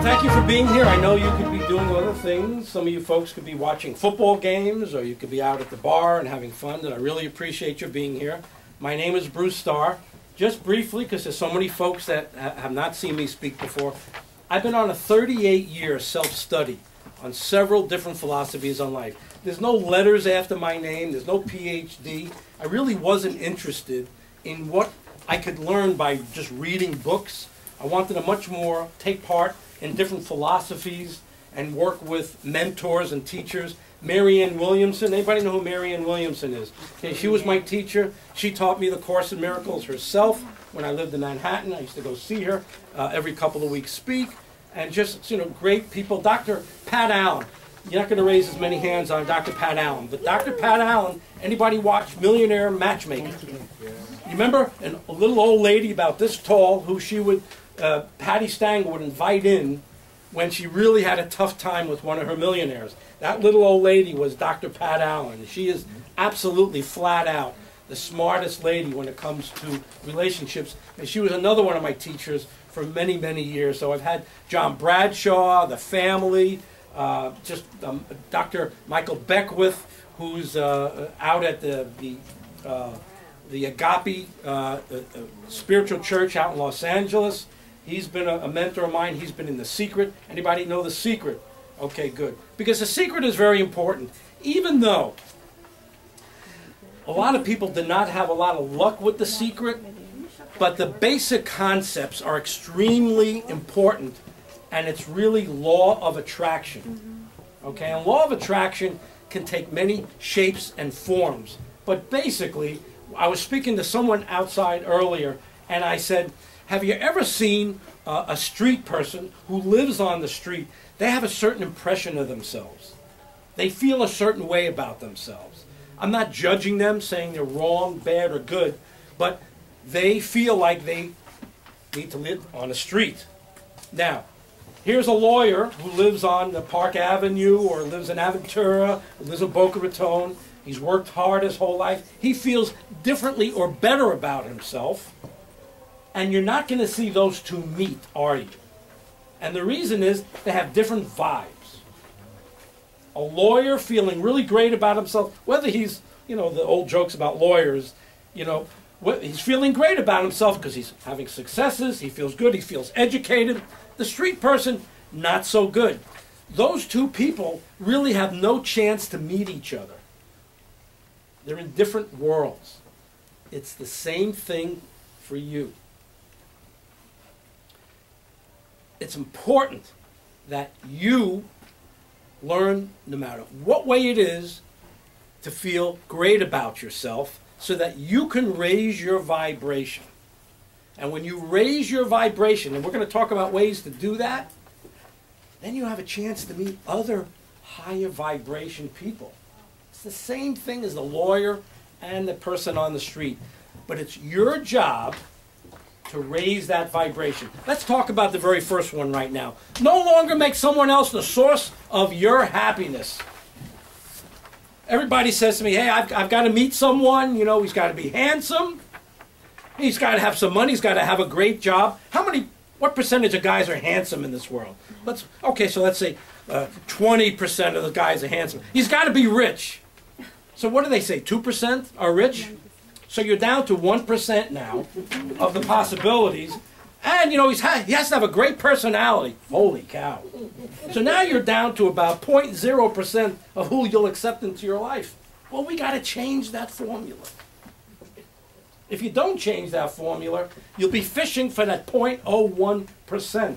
Thank you for being here. I know you could be doing other things. Some of you folks could be watching football games, or you could be out at the bar and having fun, and I really appreciate you being here. My name is Bruce Starr. Just briefly, because there's so many folks that have not seen me speak before, I've been on a 38-year self-study on several different philosophies on life. There's no letters after my name. There's no PhD. I really wasn't interested in what I could learn by just reading books. I wanted to much more take part in different philosophies and work with mentors and teachers. Marianne Williamson, anybody know who Marianne Williamson is? Okay, she was my teacher. She taught me the Course in Miracles herself when I lived in Manhattan. I used to go see her every couple of weeks speak. And just, you know, great people. Dr. Pat Allen. You're not going to raise as many hands on Dr. Pat Allen. But Dr. Pat Allen, anybody watch Millionaire Matchmaking? You remember a little old lady about this tall who she would, Patty Stanger would invite in when she really had a tough time with one of her millionaires. That little old lady was Dr. Pat Allen. She is absolutely flat out the smartest lady when it comes to relationships. And she was another one of my teachers for many, many years. So I've had John Bradshaw, the family, Dr. Michael Beckwith, who's out at the Agape Spiritual Church out in Los Angeles. He's been a mentor of mine. He's been in The Secret. Anybody know The Secret? Okay, good. Because The Secret is very important. Even though a lot of people did not have a lot of luck with The Secret, but the basic concepts are extremely important, and it's really law of attraction. Okay, and law of attraction can take many shapes and forms. But basically, I was speaking to someone outside earlier, and I said, have you ever seen a street person who lives on the street? They have a certain impression of themselves. They feel a certain way about themselves. I'm not judging them, saying they're wrong, bad, or good, but they feel like they need to live on a street. Now, here's a lawyer who lives on the Park Avenue, or lives in Aventura, or lives in Boca Raton. He's worked hard his whole life. He feels differently or better about himself. And you're not going to see those two meet, are you? And the reason is they have different vibes. A lawyer feeling really great about himself, whether he's, you know, the old jokes about lawyers, you know, he's feeling great about himself because he's having successes, he feels good, he feels educated. The street person, not so good. Those two people really have no chance to meet each other. They're in different worlds. It's the same thing for you. It's important that you learn, no matter what way it is, to feel great about yourself so that you can raise your vibration. And when you raise your vibration, and we're going to talk about ways to do that, then you have a chance to meet other higher vibration people. It's the same thing as the lawyer and the person on the street. But it's your job to raise that vibration. Let's talk about the very first one right now. No longer make someone else the source of your happiness. Everybody says to me, hey, I've got to meet someone, you know, he's got to be handsome, he's got to have some money, he's got to have a great job. What percentage of guys are handsome in this world? Okay, so let's say 20% of the guys are handsome. He's got to be rich. So what do they say, 2% are rich? So you're down to 1% now of the possibilities. And, you know, he has to have a great personality. Holy cow. So now you're down to about 0.0% of who you'll accept into your life. Well, we got to change that formula. If you don't change that formula, you'll be fishing for that 0.01%.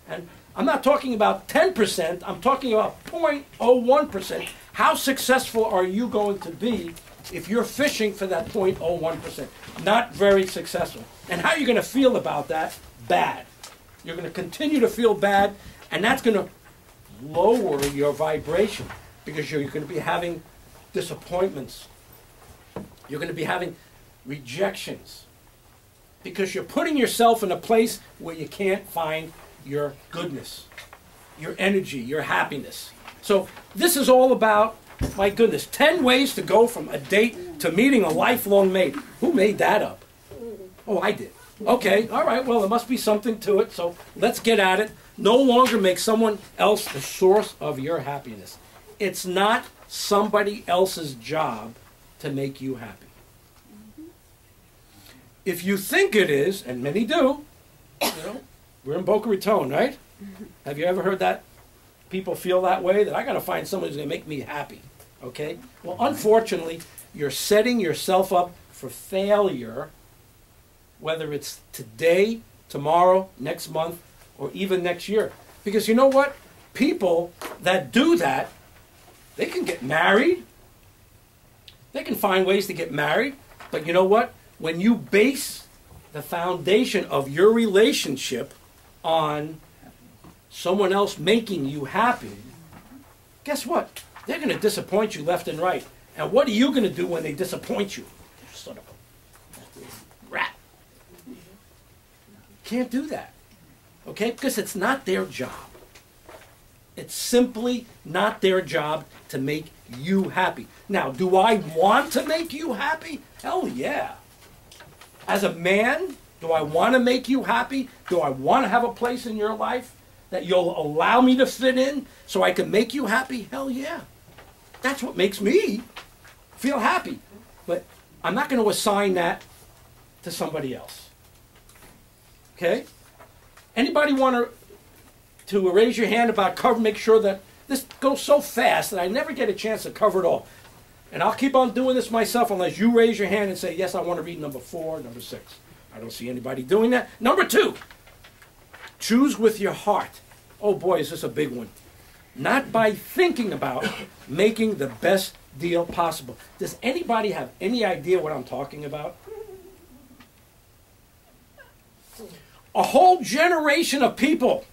And I'm not talking about 10%, I'm talking about 0.01%. How successful are you going to be if you're fishing for that 0.01%? Not very successful. And how are you going to feel about that? Bad. You're going to continue to feel bad, and that's going to lower your vibration because you're going to be having disappointments. You're going to be having rejections because you're putting yourself in a place where you can't find your goodness, your energy, your happiness. So this is all about My goodness, 10 ways to go from a date to meeting a lifelong mate. Who made that up? Oh, I did. Okay, all right, well, there must be something to it, so let's get at it. No longer make someone else the source of your happiness. It's not somebody else's job to make you happy. If you think it is, and many do, we're in Boca Raton, right? Have you ever heard that? People feel that way, that I got to find someone who's going to make me happy, okay? Well, unfortunately, you're setting yourself up for failure, whether it's today, tomorrow, next month, or even next year. Because you know what? People that do that, they can get married. They can find ways to get married. But you know what? When you base the foundation of your relationship on someone else making you happy, guess what? They're going to disappoint you left and right. And what are you going to do when they disappoint you? Sort of a rat. Can't do that. Okay? Because it's not their job. It's simply not their job to make you happy. Now, do I want to make you happy? Hell yeah. As a man, do I want to make you happy? Do I want to have a place in your life that you'll allow me to fit in so I can make you happy? Hell yeah. That's what makes me feel happy. But I'm not going to assign that to somebody else. Okay? Anybody want to raise your hand about cover? Make sure that this goes so fast that I never get a chance to cover it all. And I'll keep on doing this myself unless you raise your hand and say, yes, I want to read number 4, number 6. I don't see anybody doing that. Number 2, choose with your heart. Oh boy, is this a big one. Not by thinking about making the best deal possible. Does anybody have any idea what I'm talking about? A whole generation of people.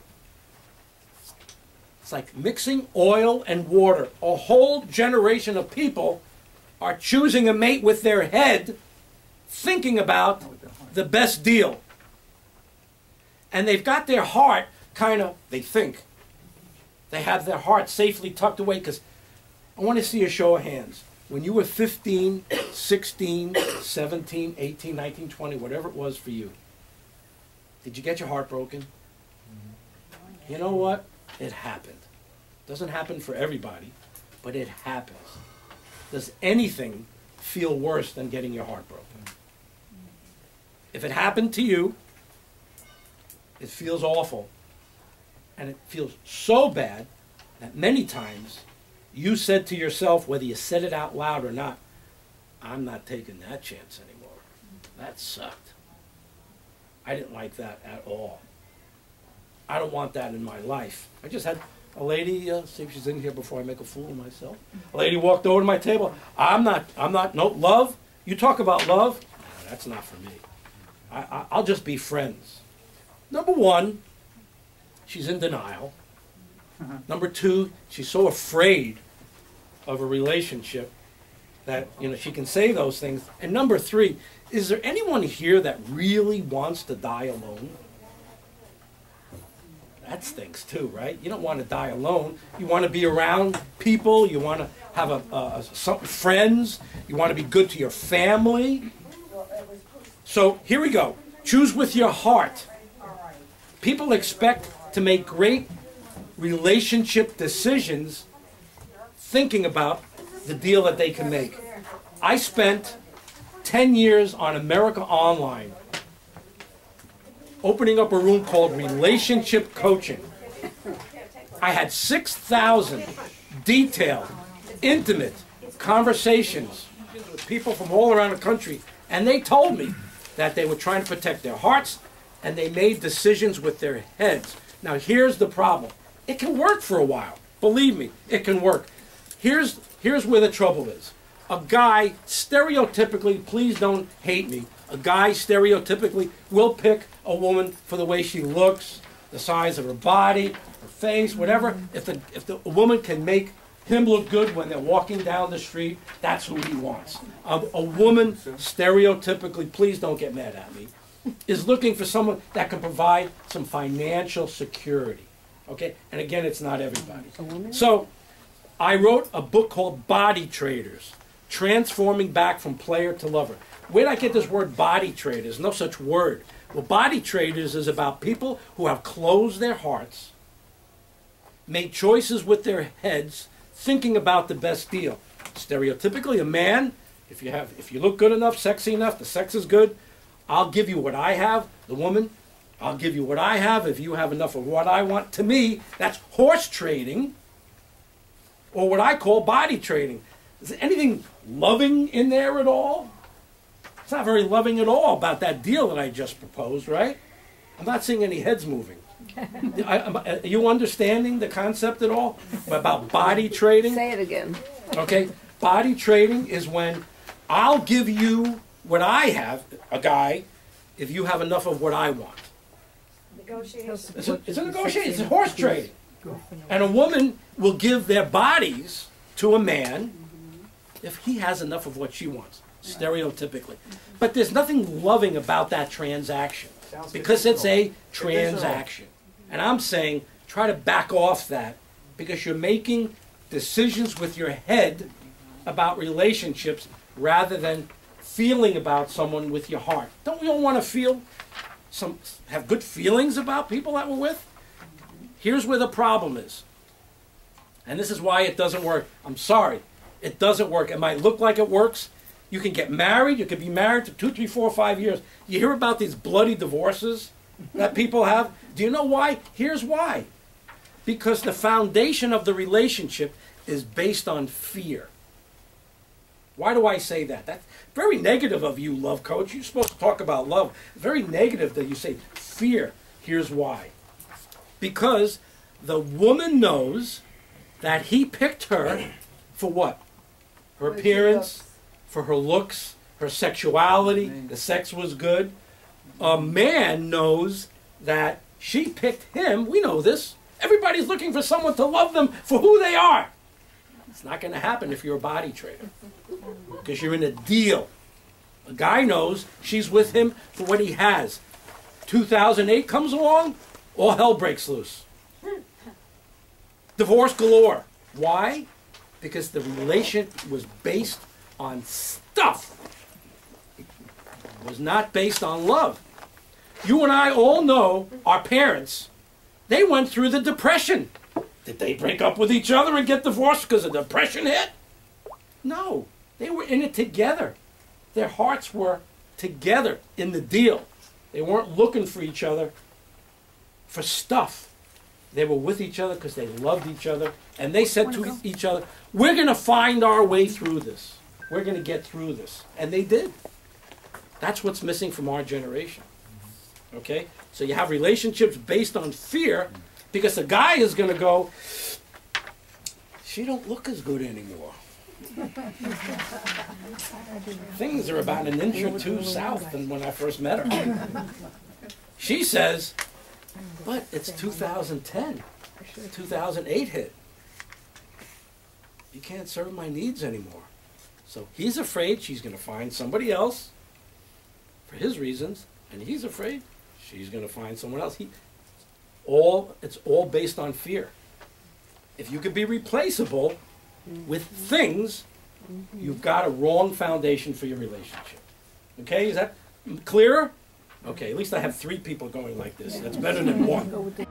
It's like mixing oil and water. A whole generation of people are choosing a mate with their head, thinking about the best deal. And they've got their heart they think. They have their heart safely tucked away, because I want to see a show of hands. When you were 15, 16, 17, 18, 19, 20, whatever it was for you, did you get your heart broken? You know what? It happened. Doesn't happen for everybody, but it happens. Does anything feel worse than getting your heart broken? If it happened to you, it feels awful. And it feels so bad that many times you said to yourself, whether you said it out loud or not, I'm not taking that chance anymore. That sucked. I didn't like that at all. I don't want that in my life. I just had a lady, see if she's in here before I make a fool of myself. A lady walked over to my table. No, love? You talk about love? No, that's not for me. I'll just be friends. Number 1, she's in denial. Number 2, she's so afraid of a relationship that, she can say those things. And number 3, is there anyone here that really wants to die alone? That stinks too, right? You don't want to die alone. You want to be around people. You want to have some friends. You want to be good to your family. So here we go. Choose with your heart. People expect to make great relationship decisions thinking about the deal that they can make. I spent 10 years on America Online opening up a room called Relationship Coaching. I had 6,000 detailed, intimate conversations with people from all around the country, and they told me that they were trying to protect their hearts, and they made decisions with their heads. Now here's the problem. It can work for a while. Believe me, it can work. Here's where the trouble is. A guy, stereotypically, please don't hate me, a guy stereotypically will pick a woman for the way she looks, the size of her body, her face, whatever. If the woman can make him look good when they're walking down the street, that's who he wants. A woman, stereotypically, please don't get mad at me, is looking for someone that can provide some financial security. Okay? And again, it's not everybody. So I wrote a book called Body Traders, Transforming Back from Player to Lover. Where did I get this word body traders? No such word. Well, body traders is about people who have closed their hearts, made choices with their heads, thinking about the best deal. Stereotypically, a man, if you look good enough, sexy enough, the sex is good, I'll give you what I have. The woman, I'll give you what I have if you have enough of what I want. To me, that's horse trading, or what I call body trading. Is there anything loving in there at all? It's not very loving at all about that deal that I just proposed, right? I'm not seeing any heads moving. Are you understanding the concept at all about body trading? Say it again. Okay, body trading is when I'll give you what I have, a guy, if you have enough of what I want. Negotiation. It's a negotiation. It's a horse trading. And a woman will give their bodies to a man if he has enough of what she wants, stereotypically. But there's nothing loving about that transaction because it's a transaction. And I'm saying try to back off that because you're making decisions with your head about relationships rather than feeling about someone with your heart. Don't we all want to have good feelings about people that we're with? Here's where the problem is. And this is why it doesn't work. I'm sorry. It doesn't work. It might look like it works. You can get married. You could be married for 2, 3, 4, 5 years. You hear about these bloody divorces that people have. Do you know why? Here's why. Because the foundation of the relationship is based on fear. Why do I say that? That's very negative of you, love coach. You're supposed to talk about love. Very negative that you say fear. Here's why. Because the woman knows that he picked her for what? Her appearance, for her looks, her sexuality, the sex was good. A man knows that she picked him. We know this. Everybody's looking for someone to love them for who they are. It's not going to happen if you're a body trader because you're in a deal. A guy knows she's with him for what he has. 2008 comes along, all hell breaks loose. Divorce galore. Why? Because the relation was based on stuff. It was not based on love. You and I all know our parents, they went through the Depression. Did they break up with each other and get divorced because the Depression hit? No. They were in it together. Their hearts were together in the deal. They weren't looking for each other for stuff. They were with each other because they loved each other. And they said to each other, we're going to find our way through this. We're going to get through this. And they did. That's what's missing from our generation. Okay? So you have relationships based on fear because the guy is going to go, she don't look as good anymore. Things are about an inch or two south than when I first met her. She says, but it's 2010. 2008 hit. You can't serve my needs anymore. So he's afraid she's going to find somebody else for his reasons, and he's afraid she's going to find someone else. It's all based on fear. If you could be replaceable with things, you've got a wrong foundation for your relationship. Okay, is that clearer? Okay, at least I have 3 people going like this. That's better than 1.